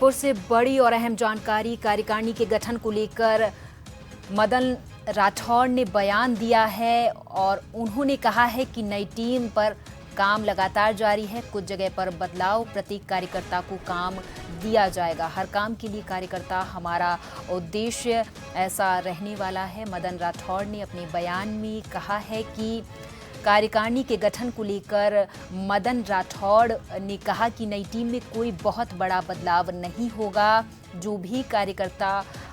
जयपुर से बड़ी और अहम जानकारी। कार्यकारिणी के गठन को लेकर मदन राठौड़ ने बयान दिया है और उन्होंने कहा है कि नई टीम पर काम लगातार जारी है। कुछ जगह पर बदलाव, प्रत्येक कार्यकर्ता को काम दिया जाएगा। हर काम के लिए कार्यकर्ता हमारा उद्देश्य ऐसा रहने वाला है। मदन राठौड़ ने अपने बयान में कहा है कि कार्यकारिणी के गठन को लेकर मदन राठौड़ ने कहा कि नई टीम में कोई बहुत बड़ा बदलाव नहीं होगा। जो भी कार्यकर्ता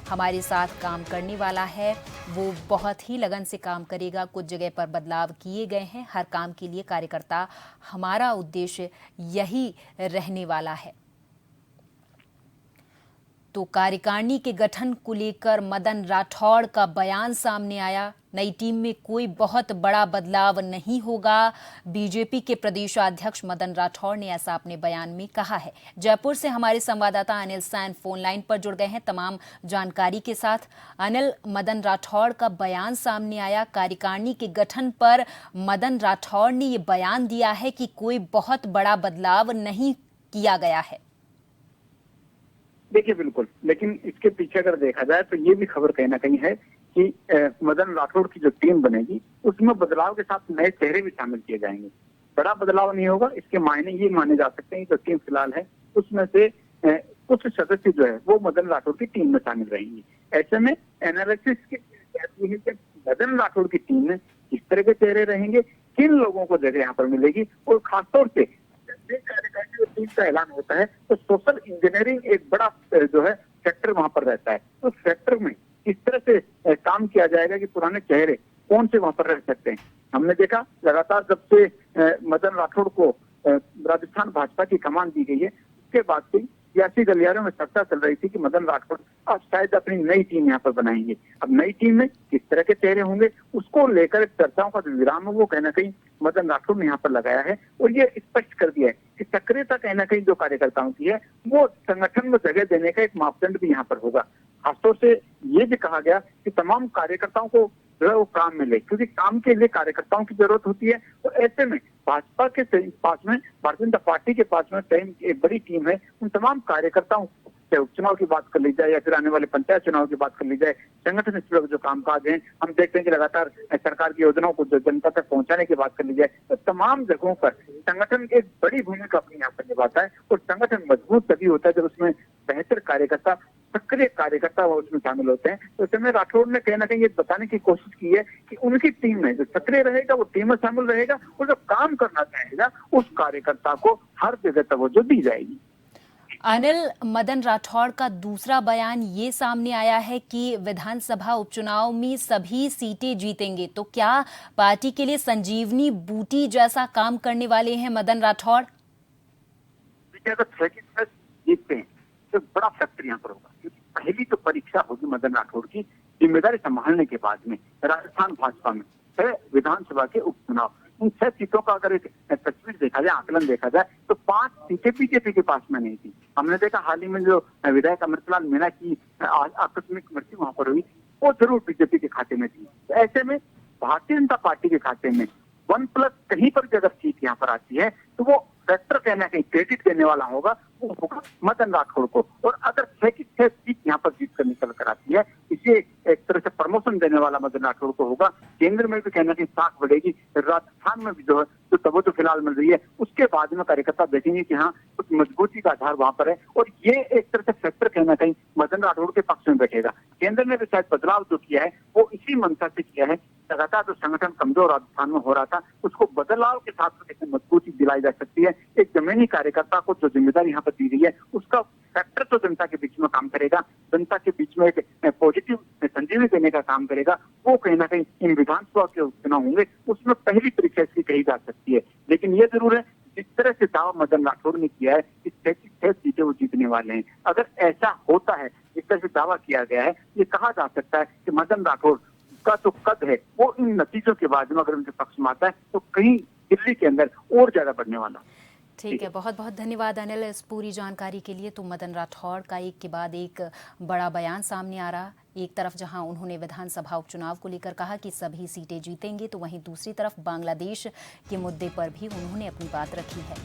हमारे साथ काम करने वाला है वो बहुत ही लगन से काम करेगा। कुछ जगह पर बदलाव किए गए हैं। हर काम के लिए कार्यकर्ता हमारा उद्देश्य यही रहने वाला है। तो कार्यकारिणी के गठन को लेकर मदन राठौड़ का बयान सामने आया। नई टीम में कोई बहुत बड़ा बदलाव नहीं होगा। बीजेपी के प्रदेशाध्यक्ष मदन राठौड़ ने ऐसा अपने बयान में कहा है। जयपुर से हमारे संवाददाता अनिल सैन फोन लाइन पर जुड़ गए हैं तमाम जानकारी के साथ। अनिल, मदन राठौड़ का बयान सामने आया। कार्यकारिणी के गठन पर मदन राठौड़ ने ये बयान दिया है कि कोई बहुत बड़ा बदलाव नहीं किया गया है। देखिए बिल्कुल, लेकिन इसके पीछे अगर देखा जाए तो ये भी खबर कहीं ना कहीं है कि मदन राठौड़ की जो टीम बनेगी उसमें बदलाव के साथ नए चेहरे भी शामिल किए जाएंगे। बड़ा बदलाव नहीं होगा, इसके मायने ये माने जा सकते हैं। जो टीम फिलहाल है उसमें से कुछ सदस्य जो है वो मदन राठौड़ की टीम में शामिल रहेंगे। ऐसे में एनालिसिस की कहती है कि मदन राठौड़ की टीम में किस तरह के चेहरे रहेंगे, किन लोगों को जगह यहाँ पर मिलेगी, और खासतौर से कार्यकारिणी टीम का ऐलान होता है तो सोशल इंजीनियरिंग एक बड़ा जो है सेक्टर वहां पर रहता है। तो सेक्टर में किस तरह से काम किया जाएगा कि पुराने चेहरे कौन से वहां पर रह सकते हैं। हमने देखा लगातार जब से मदन राठौड़ को राजस्थान भाजपा की कमान दी गई है उसके बाद से सियासी गलियारों में चर्चा चल रही थी कि मदन राठौड़ अब शायद अपनी नई टीम यहाँ पर बनाएंगे। अब नई टीम में किस तरह के चेहरे होंगे उसको लेकर चर्चाओं का जो विराम है वो कहीं ना कहीं मदन राठौड़ ने यहाँ पर लगाया है और ये स्पष्ट कर दिया है कि सक्रियता कहीं ना कहीं जो कार्यकर्ताओं की है वो संगठन में जगह देने का एक मापदंड भी यहाँ पर होगा। खासतौर से ये भी कहा गया कि तमाम कार्यकर्ताओं को जो है वो काम मिले, क्योंकि काम के लिए कार्यकर्ताओं की जरूरत होती है। तो ऐसे में भाजपा के पास में, भारतीय जनता पार्टी के पास में एक बड़ी टीम है। उन तमाम कार्यकर्ताओं, चाहे उपचुनाव की बात कर ली जाए या फिर आने वाले पंचायत चुनाव की बात कर ली जाए, संगठन से जो कामकाज है, हम देखते हैं कि लगातार सरकार की योजनाओं को जनता तक पहुंचाने की बात कर ली जाए, तो तमाम जगहों पर संगठन एक बड़ी भूमिका अपनी यहाँ पर निभाता है। और संगठन मजबूत तभी होता है जब उसमें बेहतर कार्यकर्ता, सक्रिय कार्यकर्ता वो उसमें शामिल होते हैं। तो इसमें राठौड़ ने कहीं ना कहीं ये बताने की कोशिश की है कि उनकी टीम में जो सक्रिय रहेगा वो टीम में शामिल रहेगा और जो काम करना चाहेगा उस कार्यकर्ता को हर जगह तवज्जो दी जाएगी। अनिल, मदन राठौड़ का दूसरा बयान ये सामने आया है कि विधानसभा उपचुनाव में सभी सीटें जीतेंगे। तो क्या पार्टी के लिए संजीवनी बूटी जैसा काम करने वाले हैं मदन राठौड़? अगर 6 की 6 जीतते हैं तो बड़ा फैक्टर यहाँ पर होगा, क्योंकि पहली तो परीक्षा होगी मदन राठौड़ की जिम्मेदारी संभालने के बाद में राजस्थान भाजपा में 6 विधानसभा के उपचुनाव। इन 6 सीटों का अगर एक तस्वीर देखा जाए, आकलन देखा जाए, तो 5 सीटें बीजेपी के पास में नहीं थी। हमने देखा हाल ही में जो विधायक अमृतलाल मीणा की आकस्मिक मृत्यु वहां पर हुई, वो जरूर बीजेपी के खाते में थी। तो ऐसे में भारतीय जनता पार्टी के खाते में 1+ कहीं पर भी अगर सीट यहाँ पर आती है तो वो फैक्टर कहना कहीं क्रेडिट देने वाला होगा, वो होगा मदन राठौड़ को। और अगर 6 की 6 सीट यहाँ पर जीत कर निकल कर आती है, इसे एक तरह से प्रमोशन देने वाला मदन राठौड़ को होगा। केंद्र में भी कहना कहीं साख बढ़ेगी, राजस्थान में भी जो है जो तवज्जो फिलहाल मिल रही है उसके बाद में कार्यकर्ता देखेंगे कि हाँ कुछ मजबूती का आधार वहां पर है। और ये एक तरह से फैक्टर कहना कहीं मदन राठौड़ के पक्ष में बैठेगा। केंद्र ने भी शायद बदलाव जो किया है वो इसी मंशा से किया है। लगातार जो संगठन कमजोर राजस्थान में हो रहा था उसको बदलाव के साथ कैसे मजबूती दिलाई जा सकती है। एक जमीनी कार्यकर्ता को जो जिम्मेदारी यहाँ पर दी गई है उसका फैक्टर तो जनता के बीच में काम करेगा, जनता के बीच में एक पॉजिटिव संजीवनी देने का काम करेगा। वो कहीं ना कहीं इन विधानसभा के उपचुनाव होंगे उसमें पहली परीक्षा इसकी कही जा सकती है। लेकिन ये जरूर है जिस तरह से दावा मदन राठौड़ ने किया है कि 6 की 6 सीटें वो जीतने वाले हैं, अगर ऐसा होता है जिस तरह से दावा किया गया है, ये कहा जा सकता है कि मदन राठौड़ का जो कद है वो इन नतीजों के बाद में अगर उनके पक्ष में आता है तो कहीं दिल्ली के अंदर और ज्यादा बढ़ने वाला। ठीक है, बहुत बहुत धन्यवाद अनिल इस पूरी जानकारी के लिए। तो मदन राठौड़ का एक के बाद एक बड़ा बयान सामने आ रहा। एक तरफ जहां उन्होंने विधानसभा उपचुनाव को लेकर कहा कि सभी सीटें जीतेंगे, तो वहीं दूसरी तरफ बांग्लादेश के मुद्दे पर भी उन्होंने अपनी बात रखी है।